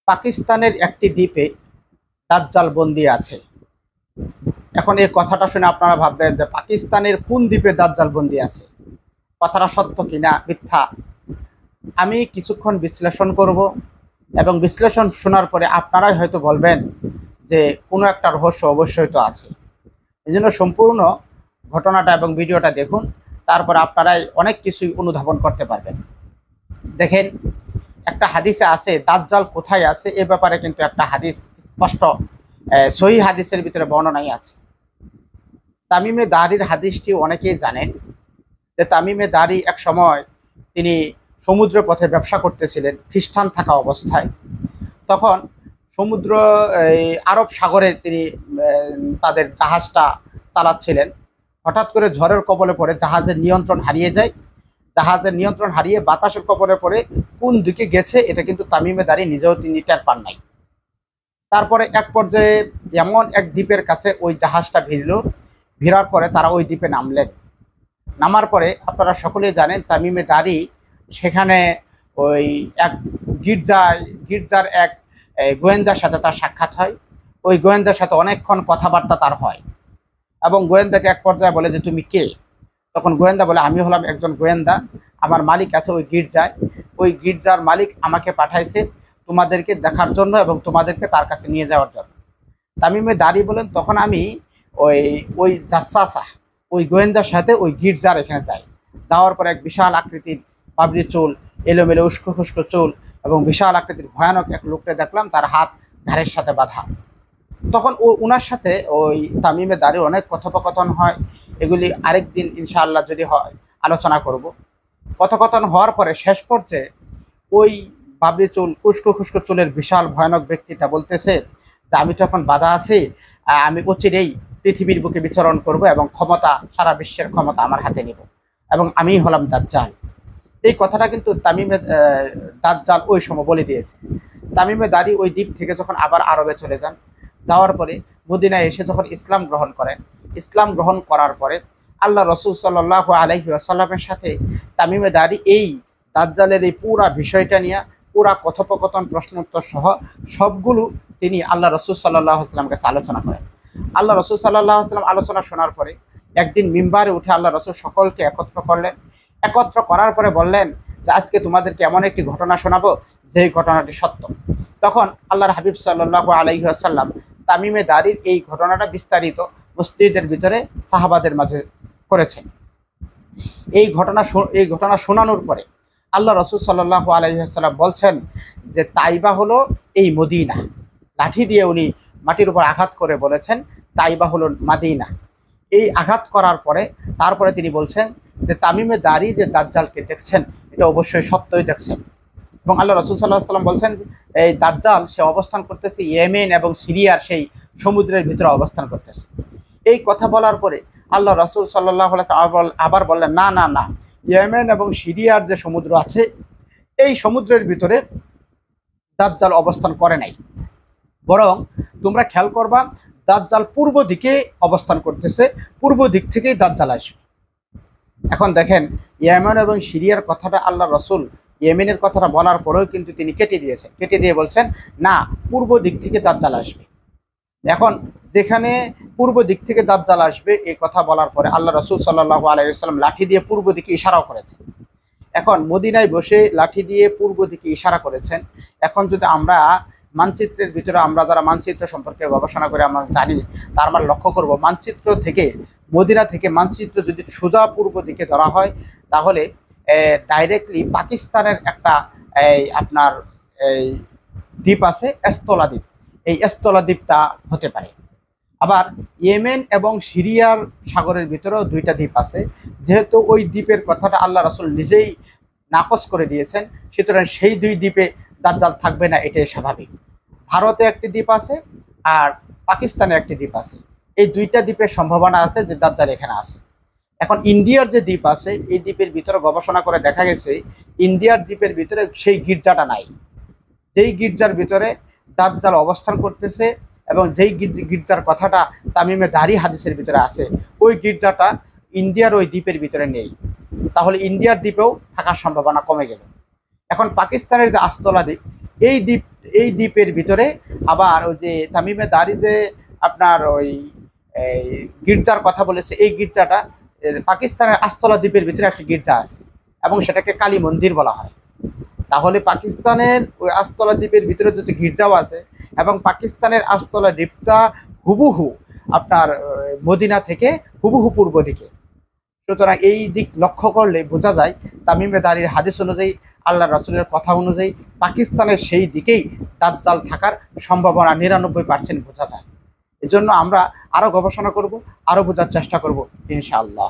পাকিস্তানের একটি দ্বীপে দাজ্জাল বন্দী আছে। এখন এই কথাটা শুনে আপনারা ভাববেন যে পাকিস্তানের কোন দ্বীপে দাজ্জাল বন্দী আছে, কথাটা সত্য কিনা মিথ্যা। আমি কিছুক্ষণ বিশ্লেষণ করব এবং বিশ্লেষণ শোনার পরে আপনারাই হয়তো বলবেন যে কোনো একটা রহস্য অবশ্যই তো আছে। এই জন্য সম্পূর্ণ ঘটনাটা এবং ভিডিওটা দেখুন, তারপর আপনারাই অনেক কিছুই অনুধাবন করতে পারবেন। দেখেন, একটা হাদিসে আছে দাজ্জাল কোথায় আছে এ ব্যাপারে কিন্তু একটা হাদিস স্পষ্ট সহিহ হাদিসের ভিতরে বর্ণনাই আছে। তামিমে দারির হাদিসটি অনেকেই জানেন যে তামিমে দারি এক সময় তিনি সমুদ্র পথে ব্যবসা করতেছিলেন খ্রিস্টান থাকা অবস্থায়। তখন সমুদ্র আরব সাগরে তিনি তাদের জাহাজটা চালাচ্ছিলেন। হঠাৎ করে ঝড়ের কবলে পড়ে জাহাজের নিয়ন্ত্রণ হারিয়ে যায়। জাহাজের নিয়ন্ত্রণ হারিয়ে বাতাসের কবলে পড়ে কোন দিকে গেছে এটা কিন্তু তামিমে দারি নিজেও তিনি টের পান নাই। তারপরে এক পর্যায়ে এমন এক দ্বীপের কাছে ওই জাহাজটা ভিড়ার পরে তারা ওই দ্বীপে নামলেন। নামার পরে আপনারা সকলেই জানেন তামিমে দারি সেখানে ওই এক গির্জার এক গোয়েন্দার সাথে তার সাক্ষাৎ হয়। ওই গোয়েন্দার সাথে অনেকক্ষণ কথাবার্তা তার হয় এবং গোয়েন্দাকে এক পর্যায়ে বলে যে তুমি কে? তখন গোয়েন্দা বলে আমি হলাম একজন গোয়েন্দা, আমার মালিক আছে ওই গির্জায়, ওই গির্জার মালিক আমাকে পাঠাইছে তোমাদেরকে দেখার জন্য এবং তোমাদেরকে তার কাছে নিয়ে যাওয়ার জন্য। তামিমে দারি বলেন তখন আমি ওই জাসাসা ওই গোয়েন্দার সাথে ওই গির্জার এখানে যাই। যাওয়ার পর এক বিশাল আকৃতির পাবড়ি চুল, এলোমেলো উস্কো খুস্কো চুল এবং বিশাল আকৃতির ভয়ানক এক লোককে দেখলাম, তার হাত ঘাড়ের সাথে বাঁধা। তখন ওনার সাথে ওই তামিমে দারি অনেক কথোপকথন হয়। এগুলি আরেকদিন ইনশাআল্লাহ যদি হয় আলোচনা করব। কথোপকথন হওয়ার পরে শেষ পর্যায়ে ওই বাবরি চুল উস্কো খুস্কো চুলের বিশাল ভয়ানক ব্যক্তিটা বলতেছে যে আমি তো এখন বাধা আছি, আমি অচিরেই পৃথিবীর বুকে বিচরণ করব এবং ক্ষমতা, সারা বিশ্বের ক্ষমতা আমার হাতে নিব এবং আমিই হলাম দাজ্জাল। এই কথাটা কিন্তু তামিমে দাজ্জাল ওই সময় বলে দিয়েছে। তামিমে দারি ওই দ্বীপ থেকে যখন আবার আরবে চলে যান, যাওয়ার পরে মদিনায় এসে যখন ইসলাম গ্রহণ করেন, ইসলাম গ্রহণ করার পরে আল্লাহ রসুল সাল্লাল্লাহু আলাইহি ওয়াসাল্লামের সাথে তামিমে দারি এই দাজ্জালের এই পুরা বিষয়টা নিয়ে পুরা কথোপকথন প্রশ্নোত্তর সহ সবগুলো তিনি আল্লাহ রসুল সাল্লাল্লাহু আলাইহি ওয়াসাল্লামের কাছে আলোচনা করেন। আল্লাহ রসুল সাল্লাল্লাহু আলাইহি ওয়াসাল্লাম আলোচনা শোনার পরে একদিন মিম্বারে উঠে আল্লাহ রসুল সকলকে একত্র করলেন। একত্র করার পরে বললেন যে আজকে তোমাদেরকে এমন একটি ঘটনা শোনাবো যেই ঘটনাটি সত্য। তখন আল্লাহর হাবিব সাল্লাল্লাহু আলাইহি ওয়াসাল্লাম তামিমে দারির এই ঘটনাটা বিস্তারিত মসজিদের ভিতরে সাহাবাদের মাঝে করেছেন। এই ঘটনা শোনানোর পরে আল্লাহ রসুল সাল্লাল্লাহু আলাইহি ওয়াসাল্লাম বলছেন যে তাইবা হলো এই মদিনা। লাঠি দিয়ে উনি মাটির উপর আঘাত করে বলেছেন তাইবা হলো মাদিনা। এই আঘাত করার পরে তারপরে তিনি বলছেন যে তামিমে দারি যে দাজ্জালকে দেখছেন এটা অবশ্যই সত্যই দেখছেন। এবং আল্লাহ রসুল সাল্লাল্লাহু আলাইহি ওয়াসাল্লাম বলছেন এই দাজ্জাল সে অবস্থান করতেছে ইয়েমেন এবং সিরিয়ার সেই সমুদ্রের ভিতরে অবস্থান করতেছে। এই কথা বলার পরে আল্লাহ রসুল সাল্লাল্লাহু আলাইহি ওয়াসাল্লাম আবার বললেন না না না, ইয়েমেন এবং সিরিয়ার যে সমুদ্র আছে এই সমুদ্রের ভিতরে দাজ্জাল অবস্থান করে নাই, বরং তোমরা খেয়াল করবা দাজ্জাল পূর্ব দিকে অবস্থান করতেছে, পূর্ব দিক থেকেই দাজ্জাল আসবে। এখন দেখেন ইয়েমেন এবং সিরিয়ার কথাটা আল্লাহ রসুল ইয়েমেনের কথাটা বলার পরেও কিন্তু তিনি কেটে দিয়ে বলছেন না, পূর্ব দিক থেকে দাজ্জাল আসবে। এখন যেখানে পূর্ব দিক থেকে দাজ্জাল আসবে এই কথা বলার পরে আল্লাহ রসুল সাল্লাল্লাহু আলাইহি ওয়াসাল্লাম লাঠি দিয়ে পূর্ব দিকে ইশারাও করেছেন। এখন মদিনায় বসে লাঠি দিয়ে পূর্ব দিকে ইশারা করেছেন। এখন যদি আমরা মানচিত্রের ভিতরে আমরা যারা মানচিত্র সম্পর্কে গবেষণা করে আমরা জানি, তার আমরা লক্ষ্য করব মানচিত্র থেকে মদিনা থেকে মানচিত্র যদি সোজা পূর্ব দিকে ধরা হয় তাহলে ডাইরেক্টলি পাকিস্তানের একটা আপনার এই দ্বীপ আছে এস্তলা দ্বীপ, এই এস্তলা দ্বীপটা হতে পারে। আবার ইয়েমেন এবং সিরিয়ার সাগরের ভিতরেও দুইটা দ্বীপ আছে। যেহেতু ওই দ্বীপের কথাটা আল্লাহ রাসূল নিজেই নাকচ করে দিয়েছেন, সুতরাং সেই দুই দ্বীপে দাজ্জাল থাকবে না, এটাই স্বাভাবিক। ভারতে একটি দ্বীপ আছে আর পাকিস্তানে একটি দ্বীপ আছে। এই দুইটা দ্বীপের সম্ভাবনা আছে যে দাজ্জাল এখানে আছে। এখন ইন্ডিয়ার যে দ্বীপ আছে এই দ্বীপের ভিতরে গবেষণা করে দেখা গেছে ইন্ডিয়ার দ্বীপের ভিতরে সেই গির্জাটা নাই, যেই গির্জার ভিতরে দাজ্জাল অবস্থান করতেছে এবং যেই গির্জার কথাটা তামিমে দারি হাদিসের ভিতরে আছে ওই গির্জাটা ইন্ডিয়ার ওই দ্বীপের ভিতরে নেই। তাহলে ইন্ডিয়ার দ্বীপেও থাকার সম্ভাবনা কমে গেল। এখন পাকিস্তানের যে আস্তলা দ্বীপ, এই দ্বীপ এই দ্বীপের ভিতরে আবার ওই যে তামিমে দারি যে আপনার ওই এই গির্জার কথা বলেছে, এই গির্জাটা পাকিস্তানের আস্তলা দ্বীপের ভিতরে একটি গির্জা আছে এবং সেটাকে কালী মন্দির বলা হয়। তাহলে পাকিস্তানের ওই আস্তলা দ্বীপের ভিতরে যদি গির্জাও আছে এবং পাকিস্তানের আস্তলা দ্বীপটা হুবহু আপনার মদিনা থেকে হুবহু পূর্ব দিকে। সুতরাং এই দিক লক্ষ্য করলে বোঝা যায় তামিমে দারির হাদিস অনুযায়ী, আল্লাহ রাসূলের কথা অনুযায়ী পাকিস্তানের সেই দিকেই দাজ্জাল থাকার সম্ভাবনা ৯৯% বোঝা যায়। এজন্য আমরা আরও গবেষণা করব, আরও বোঝার চেষ্টা করব ইনশাআল্লাহ।